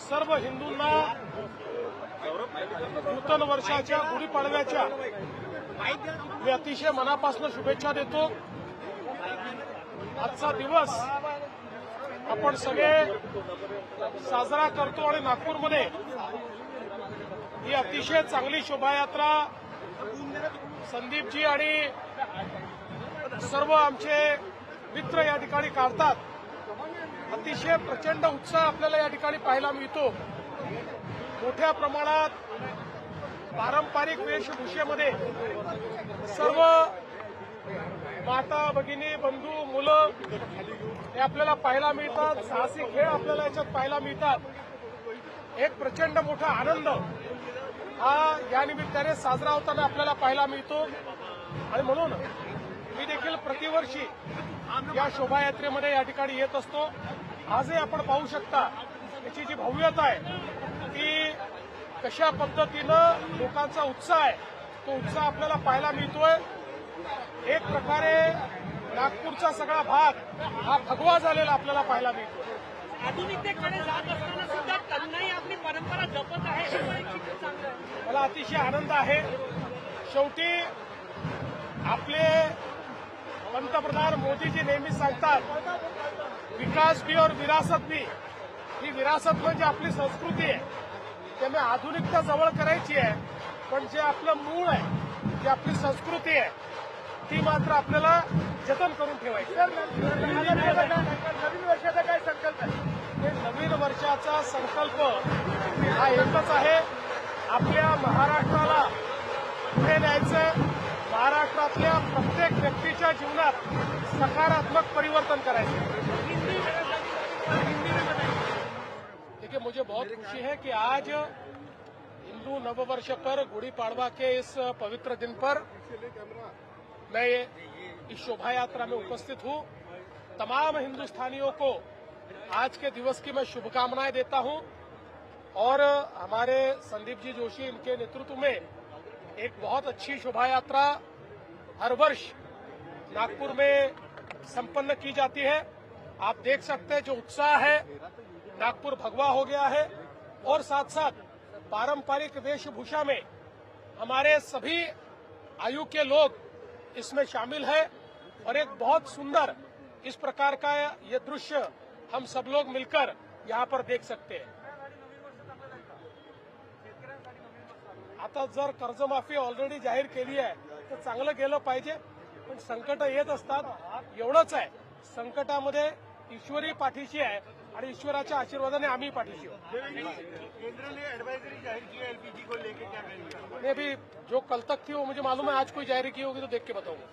सर्व हिंदूंना नूतन वर्षाच्या गुढीपाडव्याच्या मी अतिशय मनापासून शुभेच्छा देतो। आजचा दिवस आपण सगळे साजरा करतो आणि नागपूरमध्ये ही अतिशय चांगली शोभायात्रा संदीपजी आणि सर्व आमचे मित्र या ठिकाणी काढतात। अतिशय प्रचंड उत्साह आपल्याला या ठिकाणी पाहायला मिळतो। मोठ्या प्रमाणात पारंपरिक वेशभूषेमध्ये सर्व माता भगिनी बंधू मुलं हे आपल्याला पाहायला मिळतात। साहसी खेळ आपल्याला याच्यात पाहायला मिळतात। एक प्रचंड मोठा आनंद हा या निमित्ताने साजरा होताना आपल्याला पाहायला मिळतो आणि म्हणून मी देखील प्रतिवर्षी या शोभायात्रेमध्ये या ठिकाणी येत असतो। आजही आपण पाहू शकता याची जी भव्यता आहे ती कशा पद्धतीनं लोकांचा उत्साह आहे तो उत्साह आपल्याला पाहायला मिळतोय। एक प्रकारे नागपूरचा सगळा भाग हा भगवा झालेला आपल्याला पाहायला मिळतो। आधुनिकतेकडे जात असताना सुद्धा तरुणाई आपली परंपरा जपत आहे, मला अतिशय आनंद आहे। शेवटी आपले पंतप्रधान मोदीजी नेहमी सांगतात विकास भी और विरासत भी। ही विरासत म्हणजे आपली संस्कृती आहे, त्यामुळे आधुनिकता जवळ करायची आहे, पण जे आपलं मूळ आहे जी आपली संस्कृती आहे ती मात्र आपल्याला जतन करून ठेवायची। नवीन वर्षाचा काय संकल्प आहे? नवीन वर्षाचा संकल्प हा एकच आहे, आपल्या महाराष्ट्राला पुढे न्यायचं, महाराष्ट्रातल्या प्रत्येक व्यक्तीच्या जीवनात सकारात्मक परिवर्तन करायचं। देखिए, मुझे बहुत खुशी है कि आज हिंदू नववर्ष पर गुड़ी पाड़वा के इस पवित्र दिन पर मैं इस शोभा यात्रा में उपस्थित हूं। तमाम हिंदुस्तानियों को आज के दिवस की मैं शुभकामनाएं देता हूं और हमारे संदीप जी जोशी इनके नेतृत्व में एक बहुत अच्छी शोभा यात्रा हर वर्ष नागपुर में संपन्न की जाती है। आप देख सकते हैं जो उत्साह है, नागपुर भगवा हो गया है और साथ साथ पारंपरिक वेशभूषा में हमारे सभी आयु के लोग इसमें शामिल है और एक बहुत सुंदर इस प्रकार का ये दृश्य हम सब लोग मिलकर यहाँ पर देख सकते हैं। आता जर कर्जमाफी ऑलरेडी जाहीर केली आहे तर चांगलं गेलं पाहिजे, पण संकट येत असतात। एवढंच आहे, संकटामध्ये ईश्वरी पाठीशी आहे आणि ईश्वराच्या आशीर्वादाने आम्ही पाठीशी आहोत। केंद्र ने एडवाइजरी जाहिर की है एलपीजी को लेकर, क्या कहेंगे? मैं भी जो कल तक थी वो मुझे मालूम है, आज कोई जाहिर की होगी तो देख के बताऊंगा।